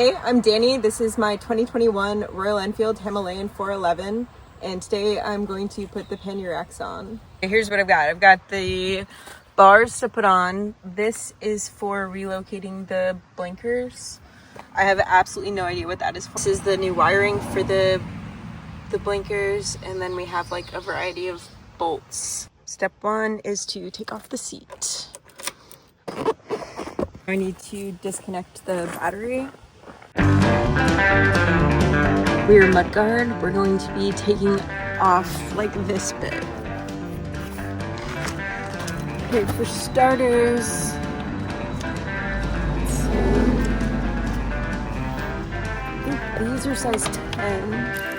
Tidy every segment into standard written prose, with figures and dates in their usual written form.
Hey, I'm Danny. This is my 2021 Royal Enfield Himalayan 411, and today I'm going to put the pannier racks on. Here's what I've got. I've got the bars to put on. This is for relocating the blinkers. I have absolutely no idea what that is for. This is the new wiring for the blinkers, and then we have like a variety of bolts. Step one is to take off the seat. I need to disconnect the battery. Rear mudguard, we're going to be taking off like this bit. Okay, for starters, let's see. I think these are size 10.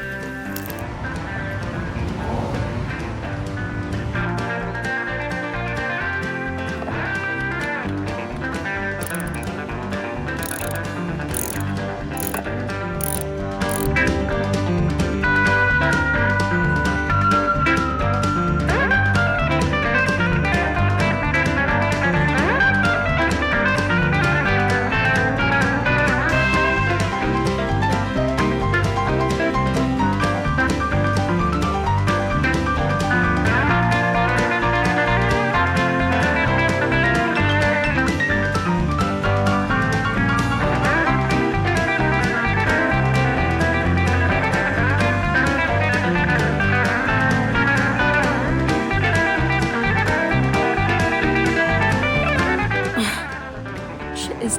Is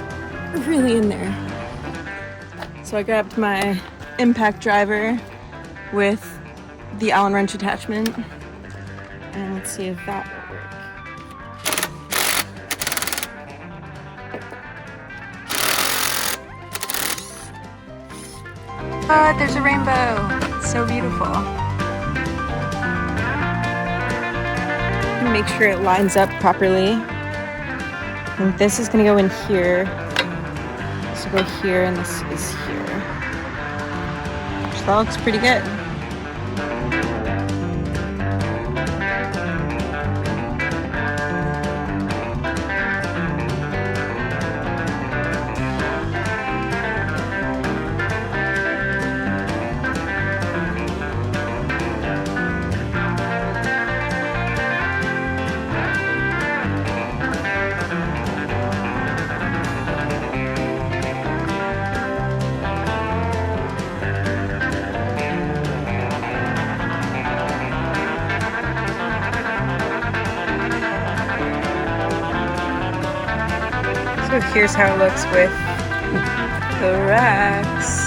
really in there. So I grabbed my impact driver with the Allen wrench attachment, and let's see if that will work. Oh, there's a rainbow. It's so beautiful. Make sure it lines up properly. And this is gonna go in here. This will go here, and this is here. So that looks pretty good. So here's how it looks with the racks.